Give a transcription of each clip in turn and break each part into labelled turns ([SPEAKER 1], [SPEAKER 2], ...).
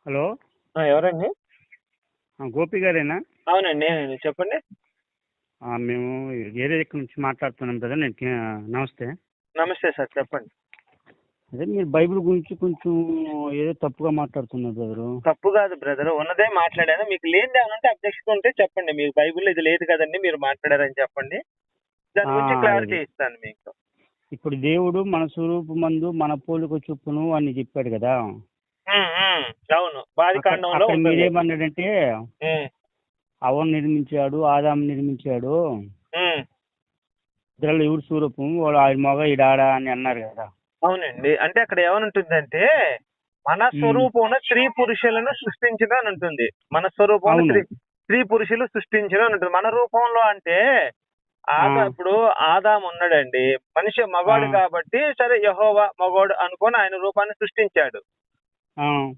[SPEAKER 1] Hello.
[SPEAKER 2] ఎవరండి?
[SPEAKER 1] గోపి గారేనా?
[SPEAKER 2] అవునండి, నేనండి. చెప్పండి.
[SPEAKER 1] మేము ఏరియా ఇక్కడ నుంచి మాట్లాడుతున్నాం కదా. నమస్తే.
[SPEAKER 2] నమస్తే సార్, చెప్పండి.
[SPEAKER 1] అదే మీరు బైబిల్ గురించి కొంచెం ఏదో తప్పుగా మాట్లాడుతున్నారు బ్రదరు.
[SPEAKER 2] తప్పు కాదు బ్రదర్, ఉన్నదే మాట్లాడాను. మీకు లేనిది ఏమైనా ఉంటే అబ్జెక్షన్ ఉంటే చెప్పండి. మీకు బైబిల్లో ఇది లేదు కదండి, మీరు మాట్లాడారని చెప్పండి. దాని గురించి క్లారిటీ
[SPEAKER 1] అదే.
[SPEAKER 2] ఇస్తాను మీకు.
[SPEAKER 1] ఇప్పుడు దేవుడు మన స్వరూపమందు మన పోలిక చొప్పును అని చెప్పాడు కదా.
[SPEAKER 2] అవును, బాదికాండంలో
[SPEAKER 1] అక్కడ
[SPEAKER 2] ఉంటుంది.
[SPEAKER 1] మీరేమన్నాడంటే
[SPEAKER 2] ఉమ్,
[SPEAKER 1] అవను నిర్మించాడు, ఆదాము నిర్మించాడు,
[SPEAKER 2] ఉమ్,
[SPEAKER 1] ఇద్దరు ఎవరు స్వరూపం, వాడు ఆయన మగ ఈడాడా అని అన్నారు కదా.
[SPEAKER 2] అవునండి. అంటే అక్కడ ఏమనుంటుందంటే మన స్వరూపంలో స్త్రీ పురుషులను సృష్టించిన అని ఉంటుంది. మన స్వరూపంలో
[SPEAKER 1] అవును.
[SPEAKER 2] స్త్రీ పురుషులు సృష్టించిన అని ఉంటుంది. మన రూపంలో అంటే ఇప్పుడు ఆదాము ఉన్నాడండి, మనిషి మగాడు కాబట్టి సరే యెహోవా మగోడు అనుకొని ఆయన రూపాన్ని సృష్టించాడు.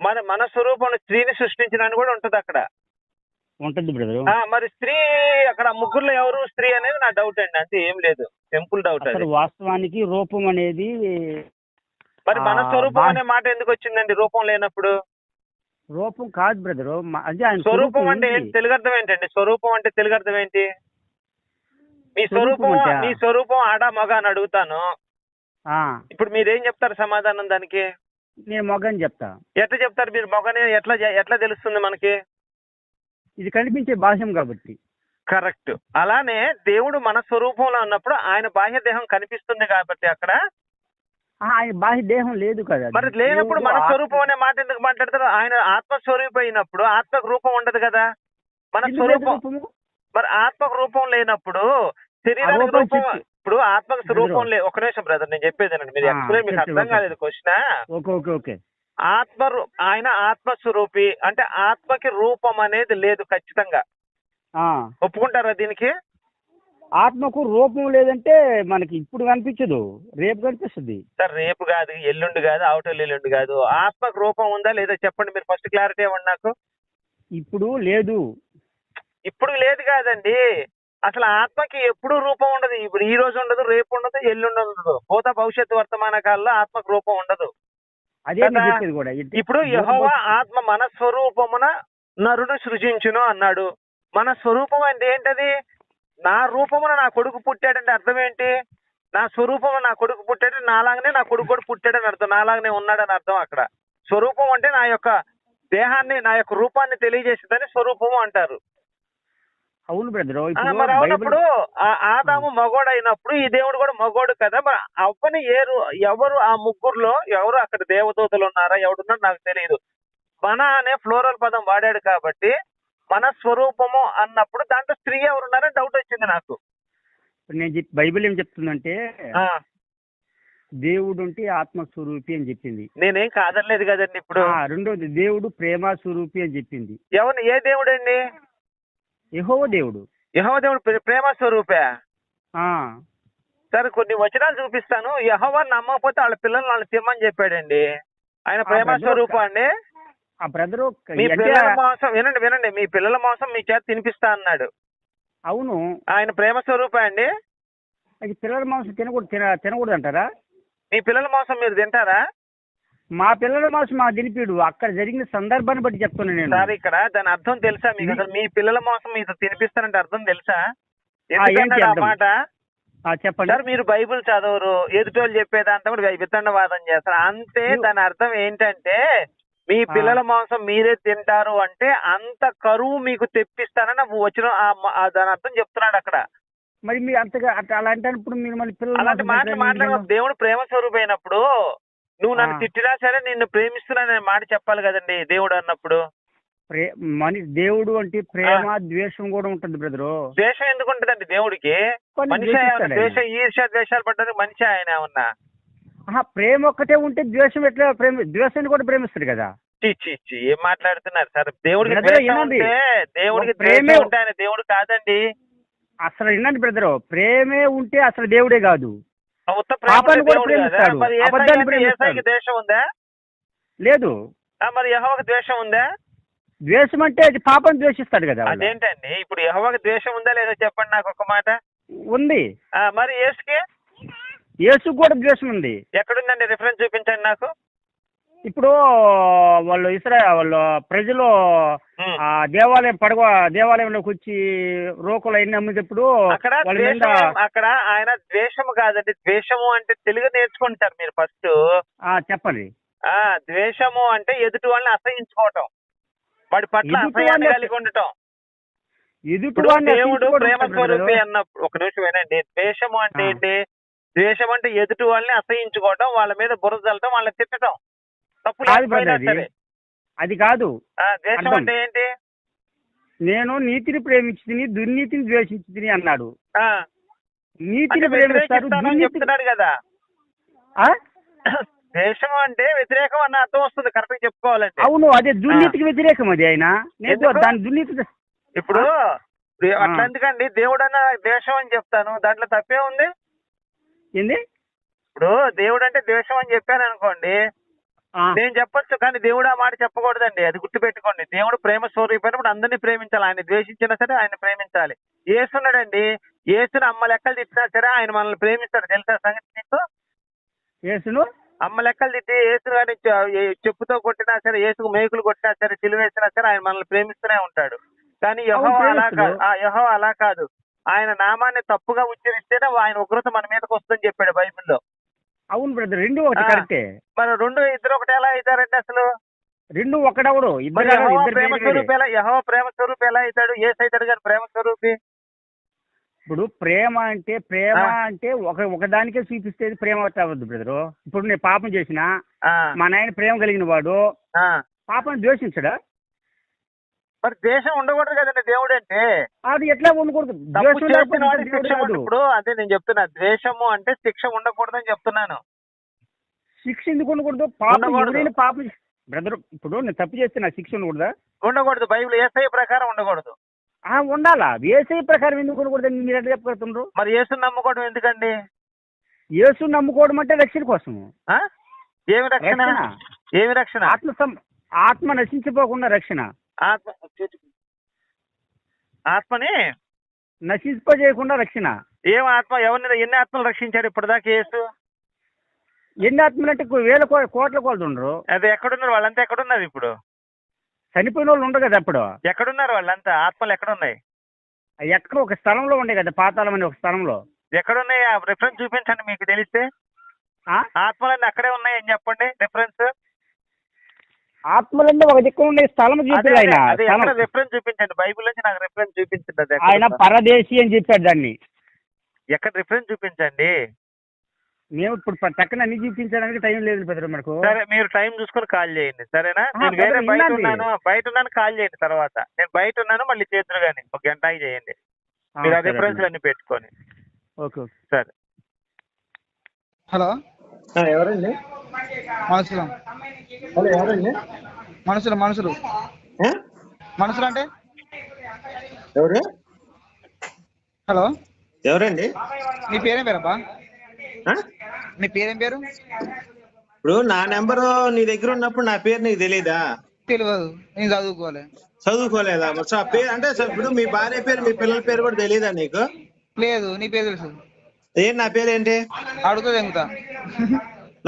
[SPEAKER 2] మన స్వరూపంలో స్త్రీని సృష్టించిన కూడా ఉంటది అక్కడ.
[SPEAKER 1] ఉంటుంది బ్రదరు.
[SPEAKER 2] మరి స్త్రీ అక్కడ ముగ్గురులో ఎవరు స్త్రీ అనేది నా డౌట్ అండి, అంతే, ఏం లేదు, సింపుల్ డౌట్ అది.
[SPEAKER 1] వాస్తవానికి రూపం అనేది
[SPEAKER 2] మరి మన స్వరూపం అనే మాట ఎందుకు వచ్చిందండి రూపం లేనప్పుడు?
[SPEAKER 1] రూపం కాదు బ్రదరు, అదే ఆయన
[SPEAKER 2] స్వరూపం అంటే ఏంటి? తెలుగు అర్థం ఏంటండి? స్వరూపం అంటే తెలుగు అర్థం ఏంటి? మీ స్వరూపం ఆడ మగ అని అడుగుతాను. ఇప్పుడు మీరేం చెప్తారు సమాధానం దానికి?
[SPEAKER 1] నేను మొగని చెప్తా.
[SPEAKER 2] ఎట్లా చెప్తారు మీరు మొగని? ఎట్లా తెలుస్తుంది మనకి?
[SPEAKER 1] ఇది కనిపించే బాహ్యం కాబట్టి.
[SPEAKER 2] కరెక్ట్. అలానే దేవుడు మన స్వరూపంలో ఉన్నప్పుడు ఆయన బాహ్య దేహం కనిపిస్తుంది కాబట్టి అక్కడ
[SPEAKER 1] ఆయన బాహ్య దేహం లేదు కదా.
[SPEAKER 2] మరి లేనప్పుడు మన స్వరూపం అనే మాట ఎందుకు మాట్లాడతారు? ఆయన ఆత్మస్వరూపం అయినప్పుడు ఆత్మకు రూపం ఉండదు కదా. మన స్వరూపం మరి ఆత్మకు రూపం లేనప్పుడు శరీరానికి రూపం. ఇప్పుడు ఆత్మకు స్వరూపం లేదు. ఒక నిమిషం బ్రదర్, నేను చెప్పేదేనండి, మీరు ఎక్స్ప్లెయిన్, మీకు అర్థం కాలేదు క్వశ్చన్. ఆయన ఆత్మస్వరూపి అంటే ఆత్మకి రూపం అనేది లేదు ఖచ్చితంగా. ఒప్పుకుంటారా దీనికి?
[SPEAKER 1] ఆత్మకు రూపం లేదంటే మనకి ఇప్పుడు కనిపించదు, రేపు కనిపిస్తుంది.
[SPEAKER 2] సార్, రేపు కాదు, ఎల్లుండి కాదు, అవతల ఎల్లుండి కాదు, ఆత్మకు రూపం ఉందా లేదా చెప్పండి మీరు. ఫస్ట్ క్లారిటీ ఇవ్వండి నాకు.
[SPEAKER 1] ఇప్పుడు లేదు.
[SPEAKER 2] ఇప్పుడు లేదు కాదండి, అసలు ఆత్మకి ఎప్పుడు రూపం ఉండదు. ఇప్పుడు ఈ రోజు ఉండదు, రేపు ఉండదు, ఎల్లుండి ఉండదు, భూత భవిష్యత్తు వర్తమాన కాలంలో ఆత్మకు రూపం ఉండదు. ఇప్పుడు యెహోవా ఆత్మ మన స్వరూపమున నరుడు సృజించును అన్నాడు. మన స్వరూపం అంటే ఏంటది? నా రూపమున నా కొడుకు పుట్టాడంటే అర్థం ఏంటి? నా స్వరూపము నా కొడుకు పుట్టాడు, నాలాగనే నా కొడుకు కూడా పుట్టాడని అర్థం, నాలాగనే ఉన్నాడని అర్థం. అక్కడ స్వరూపం అంటే నా యొక్క దేహాన్ని, నా యొక్క రూపాన్ని తెలియజేసిందని స్వరూపము అంటారు.
[SPEAKER 1] అవును బ్రదర్.
[SPEAKER 2] మరి అవునప్పుడు ఆదాము మగోడు అయినప్పుడు ఈ దేవుడు కూడా మగోడు కదా. మరి అవ్వని ఎవరు ఆ ముగ్గురులో ఎవరు అక్కడ దేవదూతలు ఉన్నారా, ఎవడున్నారో నాకు తెలియదు. మన అనే ఫ్లోరల్ పదం వాడాడు కాబట్టి మన స్వరూపము అన్నప్పుడు దాంట్లో స్త్రీ ఎవరున్నారని డౌట్ వచ్చింది నాకు.
[SPEAKER 1] నేను బైబిల్ ఏం చెప్తుందంటే దేవుడు ఉంటే ఆత్మస్వరూపి అని చెప్పింది.
[SPEAKER 2] నేనేం కాదనలేదు కదండి. ఇప్పుడు
[SPEAKER 1] రెండోది దేవుడు ప్రేమ స్వరూపి అని చెప్పింది.
[SPEAKER 2] ఏ దేవుడు అండి?
[SPEAKER 1] యెహోవా దేవుడు.
[SPEAKER 2] యెహోవా దేవుడు ప్రేమ స్వరూపే. సరే, కొన్ని వచనాలు చూపిస్తాను. యెహోవా నమ్మకపోతే వాళ్ళ పిల్లలు వాళ్ళని తిమ్మని చెప్పాడండి. ఆయన ప్రేమ స్వరూపం అండి. మీ పిల్లల మాంసం వినండి, మీ పిల్లల మాంసం మీ చేత తినిపిస్తా అన్నాడు.
[SPEAKER 1] అవును,
[SPEAKER 2] ఆయన ప్రేమ స్వరూపం అండి.
[SPEAKER 1] అది పిల్లల మాంసం తినకూడదు అంటారా?
[SPEAKER 2] మీ పిల్లల మాంసం మీరు తింటారా?
[SPEAKER 1] మా పిల్లల మాంసం మా తినిపిడు. అక్కడ జరిగిన సందర్భాన్ని బట్టి చెప్తున్నాను నేను.
[SPEAKER 2] సార్, ఇక్కడ దాని అర్థం తెలుసా మీకు? అసలు మీ పిల్లల మాంసం మీకు తినిపిస్తానంటే అర్థం తెలుసా? మాట
[SPEAKER 1] చెప్పండి
[SPEAKER 2] సార్. మీరు బైబిల్ చదవరు, ఎదుటోళ్ళు చెప్పేదాంతా కూడా వితండవాదం చేస్తారు అంతే. దాని అర్థం ఏంటంటే మీ పిల్లల మాంసం మీరే తింటారు అంటే అంత కరువు మీకు తెప్పిస్తానని వచ్చిన దాని అర్థం చెప్తున్నాడు అక్కడ.
[SPEAKER 1] మరి మీరు అంతగా అలాంటప్పుడు మీరు మళ్ళీ
[SPEAKER 2] అలాంటి మాటలు మాట్లాడ. దేవుడు ప్రేమ స్వరూపమైనప్పుడు నువ్వు నన్ను తిట్టినా సరే నిన్ను ప్రేమిస్తున్నా మాట చెప్పాలి కదండి దేవుడు అన్నప్పుడు.
[SPEAKER 1] దేవుడు అంటే ప్రేమ ద్వేషం కూడా ఉంటుంది బ్రదరు.
[SPEAKER 2] ద్వేషం ఎందుకు ఉంటుందండి దేవుడికి? మనిషి ద్వేష ఈర్ష్య ద్వేషాలు పడ్డానికి మనిషి ఆయన ఏమన్నా?
[SPEAKER 1] ప్రేమ ఒక్కటే ఉంటే ద్వేషం ఎట్లా? ద్వేషాన్ని కూడా ప్రేమిస్తాడు కదా.
[SPEAKER 2] ఏం మాట్లాడుతున్నారు సార్? దేవుడికి ప్రేమే ఉంటే ఆయన దేవుడు కాదండి.
[SPEAKER 1] అసలు వినండి బ్రదరు, ప్రేమే ఉంటే అసలు దేవుడే కాదు.
[SPEAKER 2] ద్వేషం ఉందా?
[SPEAKER 1] లేదు.
[SPEAKER 2] మరి యెహోవాకి ద్వేషం ఉందా?
[SPEAKER 1] ద్వేషం అంటే అది పాపం ద్వేషిస్తాడు కదా.
[SPEAKER 2] అదేంటండి? ఇప్పుడు యెహోవాకి ద్వేషం ఉందా లేదా చెప్పండి నాకు ఒక మాట.
[SPEAKER 1] ఉంది.
[SPEAKER 2] మరి యేసుకి
[SPEAKER 1] కూడా ద్వేషం ఉంది.
[SPEAKER 2] ఎక్కడుందండి? రిఫరెన్స్ చూపించండి నాకు.
[SPEAKER 1] ఇప్పుడు వాళ్ళు ప్రజలు
[SPEAKER 2] ఉమ్.
[SPEAKER 1] ఆ దేవాలయంలోకి వచ్చి రోకులు అన్ని అమ్మేటప్పుడు
[SPEAKER 2] అక్కడ
[SPEAKER 1] వాళ్ళ మీద
[SPEAKER 2] ద్వేషం అక్కడ ఆయన ద్వేషము కాదండి. ద్వేషము అంటే తెలుగు నేర్చుకుంటారు మీరు ఫస్ట్.
[SPEAKER 1] చెప్పండి.
[SPEAKER 2] ద్వేషము అంటే ఎదుటి వాళ్ళని అసహించుకోవటం, వాడి పట్ల
[SPEAKER 1] ఎదుటి
[SPEAKER 2] అసహ్యాన్ని
[SPEAKER 1] వాళ్ళని
[SPEAKER 2] కలిగి ఉండటం.
[SPEAKER 1] ఎదుటి
[SPEAKER 2] ఇప్పుడు
[SPEAKER 1] వాళ్ళని
[SPEAKER 2] దేవుడు
[SPEAKER 1] అసహించుకోవడం
[SPEAKER 2] ప్రేమ
[SPEAKER 1] కాదు బ్రదరు.
[SPEAKER 2] స్వరూపి అన్నప్పుడు ఒక నిమిషం వినండి. ద్వేషము అంటే
[SPEAKER 1] ఆ.
[SPEAKER 2] ఏంటి? ద్వేషం అంటే ఎదుటి వాళ్ళని అసహించుకోవటం, వాళ్ళ మీద బురద చల్లటం, వాళ్ళని తిట్టడం, తప్పు
[SPEAKER 1] కాదు
[SPEAKER 2] లేకపోయినా
[SPEAKER 1] బ్రదర్,
[SPEAKER 2] సరే.
[SPEAKER 1] అది కాదు
[SPEAKER 2] ద్వేషం
[SPEAKER 1] అర్థం.
[SPEAKER 2] అంటే ఏంటి?
[SPEAKER 1] నేను నీతిని ప్రేమించి దుర్నీతిని ద్వేషించి అన్నాడు.
[SPEAKER 2] ఆ,
[SPEAKER 1] నీతిని
[SPEAKER 2] అంటే
[SPEAKER 1] ప్రేమిస్తారు,
[SPEAKER 2] వ్యతిరేకిస్తానని
[SPEAKER 1] దుర్నీతి.
[SPEAKER 2] చెప్తున్నాడు కదా.
[SPEAKER 1] ఆ?
[SPEAKER 2] ద్వేషం అంటే వ్యతిరేకం అన్న అర్థం వస్తుంది కరెక్ట్ చెప్పుకోవాలంటే.
[SPEAKER 1] అవును, అదే దుర్నీతికి వ్యతిరేకం అది. ఆయన నేను
[SPEAKER 2] ఎందుకు?
[SPEAKER 1] దాని దుర్నీతి.
[SPEAKER 2] ఇప్పుడు అట్లా ఎందుకండి? దేవుడు అన్న ద్వేషం అని చెప్తాను, దాంట్లో తప్పే ఉంది.
[SPEAKER 1] ఏంది?
[SPEAKER 2] ఇప్పుడు దేవుడు అంటే ద్వేషం అని చెప్పాను అనుకోండి, నేను చెప్పొచ్చు, కానీ దేవుడు ఆ మాట చెప్పకూడదండి. అది గుర్తుపెట్టుకోండి. దేవుడు ప్రేమ స్వరూపమైనప్పుడు అందరినీ ప్రేమించాలి. ఆయన ద్వేషించినా సరే ఆయన ప్రేమించాలి. యేసున్నాడండి, యేసుని అమ్మ లెక్కలు తిట్టినా సరే ఆయన మనల్ని ప్రేమిస్తాడు. తెలుసా సంగతి నీకు?
[SPEAKER 1] యేసును
[SPEAKER 2] అమ్మ లెక్కలు తిట్టి యేసు గాని చెప్పుతో కొట్టినా సరే, యేసుకు మేకులు కొట్టినా సరే, సిలువేసినా సరే ఆయన మనల్ని ప్రేమిస్తూనే ఉంటాడు. కానీ యెహోవా అలా కాదు. యెహోవా అలా కాదు. ఆయన నామాన్ని తప్పుగా ఉచ్చరిస్తేనే ఆయన ఉగ్రత మన మీదకి వస్తుందని చెప్పాడు బైబిల్లో.
[SPEAKER 1] అవును బ్రదర్, రెండు ఒకటి కరెక్టే.
[SPEAKER 2] మరి ఇద్దరు ఒకటి ఎలా అవుతారండి అసలు?
[SPEAKER 1] రెండు ఒకడవడు,
[SPEAKER 2] మరి
[SPEAKER 1] ఇద్దరు
[SPEAKER 2] యెహోవా
[SPEAKER 1] ఇద్దరు
[SPEAKER 2] ప్రేమ
[SPEAKER 1] వేరు వేరే.
[SPEAKER 2] స్వరూపి ప్రేమ స్వరూపి ఎలా అవుతాడు? యేసు అవుతాడు కానీ ప్రేమ స్వరూపి.
[SPEAKER 1] ఇప్పుడు ప్రేమ అంటే ఒకదానికే చూపిస్తేది ప్రేమ అవ్వద్దు బ్రదరు. ఇప్పుడు నేను పాపం చేసినా మా నాయన ప్రేమ కలిగిన వాడు పాపం ద్వేషించడా?
[SPEAKER 2] మరి ద్వేషం ఉండకూడదు కదండి దేవుడు అంటే.
[SPEAKER 1] అది ఎట్లా ఉండకూడదు? ద్వేషం లేకపోతే దేవుడు కాదు.
[SPEAKER 2] ఇప్పుడు అదే నేను చెప్తున్నా, ద్వేషము అంటే శిక్ష ఉండకూడదని చెప్తున్నాను.
[SPEAKER 1] శిక్ష ఎందుకు ఉండకూడదు? పాపం ఎవరైనా పాపం బ్రదర్, ఇప్పుడు నేను తప్పు చేస్తే నాకు శిక్ష ఉండకూడదా?
[SPEAKER 2] ఉండకూడదు. బైబిల్ యేసయ్య ప్రకారం ఉండకూడదు.
[SPEAKER 1] ఉండాలా. యేసయ్య ప్రకారం ఎందుకు ఉండకూడదు మీరు ఎట్లా చెప్పగలుగుతున్నారు?
[SPEAKER 2] మరి యేసుని నమ్ముకోవడం ఎందుకండి?
[SPEAKER 1] యేసు నమ్ముకోవడం అంటే రక్షణ కోసం.
[SPEAKER 2] ఏమి రక్షణ? ఏమి రక్షణ?
[SPEAKER 1] ఆత్మ నశించిపోకుండా రక్షణ.
[SPEAKER 2] ఆత్మని
[SPEAKER 1] నశింపజేయకుండా రక్షణ.
[SPEAKER 2] ఏం ఆత్మ? ఎన్ని ఆత్మలు రక్షించాడు ఇప్పటిదాకా యేసు?
[SPEAKER 1] ఎన్ని ఆత్మలు అంటే వేల కోట్ల కోట్లు ఉండరు.
[SPEAKER 2] అది ఎక్కడున్నారు వాళ్ళంతా? ఎక్కడున్నారు ఇప్పుడు?
[SPEAKER 1] చనిపోయిన వాళ్ళు ఉండరు కదా. అప్పుడు
[SPEAKER 2] ఎక్కడున్నారు వాళ్ళంతా? ఆత్మలు ఎక్కడున్నాయి?
[SPEAKER 1] ఎక్కడ ఒక స్థలంలో ఉండే కదా, పాతాళం అనే ఒక స్థలంలో.
[SPEAKER 2] ఎక్కడున్నాయి? ఆ రిఫరెన్స్ చూపించండి మీకు తెలిస్తే. ఆత్మలన్నీ అక్కడే ఉన్నాయి అని చెప్పండి రిఫరెన్స్.
[SPEAKER 1] ఆత్మలన్నీ ఒక దిక్కు ఉండే స్థలం చూపించాడు ఆయన.
[SPEAKER 2] రిఫరెన్స్ చూపించండి బైబిల్ నుంచి, నాకు రిఫరెన్స్ చూపించండి.
[SPEAKER 1] ఆయన పరదేశి అని చెప్పాడు దాన్ని.
[SPEAKER 2] ఎక్కడ రిఫరెన్స్ చూపించండి.
[SPEAKER 1] మేము ఇప్పుడు టక్కన అన్ని చూపించడానికి టైం లేదు పెద్ద మనకు.
[SPEAKER 2] సరే, మీరు టైం చూసుకొని కాల్ చేయండి సరేనా? నేను వేరే బయట ఉన్నాను కాల్ చేయండి. తర్వాత నేను బయట ఉన్నాను, మళ్ళీ చేతులు కానీ ఒక గంట చేయండి. మీరు ఆ రిఫరెన్స్ అన్ని పెట్టుకొని.
[SPEAKER 1] ఓకే
[SPEAKER 2] సరే.
[SPEAKER 3] హలో,
[SPEAKER 4] ఎవరండి?
[SPEAKER 3] మనుషులు.
[SPEAKER 4] హలో, ఎవరండి?
[SPEAKER 3] మనుషులు అంటే
[SPEAKER 4] ఎవరు?
[SPEAKER 3] హలో,
[SPEAKER 4] ఎవరండి?
[SPEAKER 3] నీ పేరేం పేరబ్బా? నీ పేరేం పేరు?
[SPEAKER 4] ఇప్పుడు నా నెంబరు నీ దగ్గర ఉన్నప్పుడు నా పేరు నీకు తెలీదా?
[SPEAKER 3] తెలియదు, నేను
[SPEAKER 4] చదువుకోలేదా? పేరు అంటే ఇప్పుడు మీ భార్య పేరు, మీ పిల్లల పేరు కూడా తెలీదా నీకు?
[SPEAKER 3] లేదు, నీ పేరు తెలుసు.
[SPEAKER 4] నా పేరు ఏంటి?
[SPEAKER 3] అడుగుతా దెంగుతా.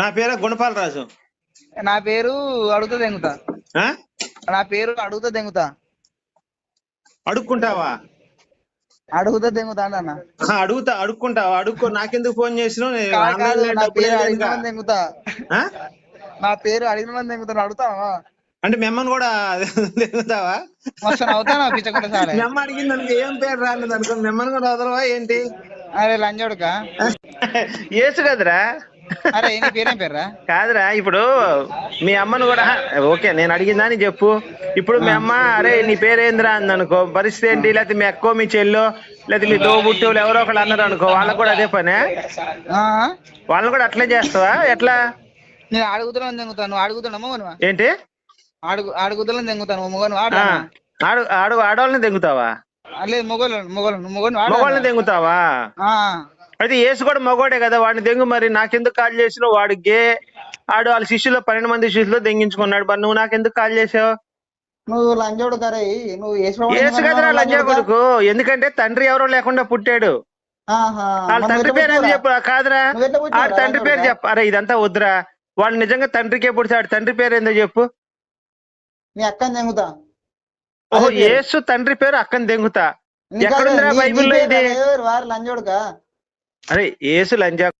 [SPEAKER 4] నా పేరు గుణపాలరాజు.
[SPEAKER 3] నా పేరు అడుగుతా దెంగుతా. నా పేరు అడుగుతా దెంగుతా.
[SPEAKER 4] అడుక్కుంటావా?
[SPEAKER 3] అడుగుతా దెంగుతా అన్న.
[SPEAKER 4] అడుక్కుంటావా? నాకెందుకు ఫోన్ చేసినావు?
[SPEAKER 3] నా పేరు అడిగిన మంది దెంగుతా. నా పేరు అడిగిన మంది దెంగుతా. అడుగుతావా
[SPEAKER 4] అంటే మిమ్మల్ని కూడా దెంగుతావా?
[SPEAKER 3] మస్తు అవుతానా పిచ్చకుండా సార్?
[SPEAKER 4] మిమ్మ అడిగింది అనుకో, ఏం పేరు రాలేదు అనుకో, మిమ్మల్ని కూడా వదలవా ఏంటి?
[SPEAKER 3] అరే లంజోడుకా,
[SPEAKER 4] ఏసు కదరా.
[SPEAKER 3] అరే నీ పేరేం పేర్రా?
[SPEAKER 4] కాదురా, ఇప్పుడు మీ అమ్మను కూడా ఓకే నేను అడిగిందని చెప్పు. ఇప్పుడు మీ అమ్మ అరే నీ పేరేంద్రా అందనుకో, పరిస్థితి ఏంటి? లేకపోతే మీ అక్కో, మీ చెల్లో, లేకపోతే మీ తోబుట్టువులు ఎవరో ఒకళ్ళు అన్నారు అనుకో, వాళ్ళకు కూడా అదే పనే? వాళ్ళని కూడా అట్లే చేస్తావా ఎట్లా?
[SPEAKER 3] నేను అడుగుతున్నాను దెంగుతాను. నువ్వు అడుగుతున్నా మొగనువా
[SPEAKER 4] ఏంటి?
[SPEAKER 3] అడుగుతున్నాను దెంగుతాను. మొగను
[SPEAKER 4] ఆడవాళ్ళని దెంగుతావా?
[SPEAKER 3] లేదు,
[SPEAKER 4] మొగోళ్ళని దెంగుతావా? అయితే యేసు కూడా మగోడే కదా, వాడిని దెంగు. మరి నాకెందుకు కాల్ చేసినావు? వాడికి వాళ్ళ శిష్యులు 12 మంది శిష్యులు దెంగించుకున్నాడు. మరి నువ్వు నాకెందుకు కాల్ చేసావు?
[SPEAKER 3] నువ్వు లంజోడు కరే, నువ్వు
[SPEAKER 4] యేసు కదరా లంజా కొడుకు. ఎందుకంటే తండ్రి ఎవరో లేకుండా పుట్టాడు. వాళ్ళ తండ్రి పేరు ఎందుకు చెప్పు? కాదురా, వాళ్ళ తండ్రి పేరు చెప్పు. అరే ఇదంతా వద్దురా, వాడు నిజంగా తండ్రికే పుడిచాడు, తండ్రి పేరు ఏందో చెప్పు.
[SPEAKER 3] నీ అక్కని దెంగుతా.
[SPEAKER 4] ఓహో, యేసు తండ్రి పేరు అక్కని దెంగుతా. ఎక్కడుందిరా బైబిల్లో ఇది?
[SPEAKER 3] వారు లంజోడుగా.
[SPEAKER 4] అరే యేసు లంజా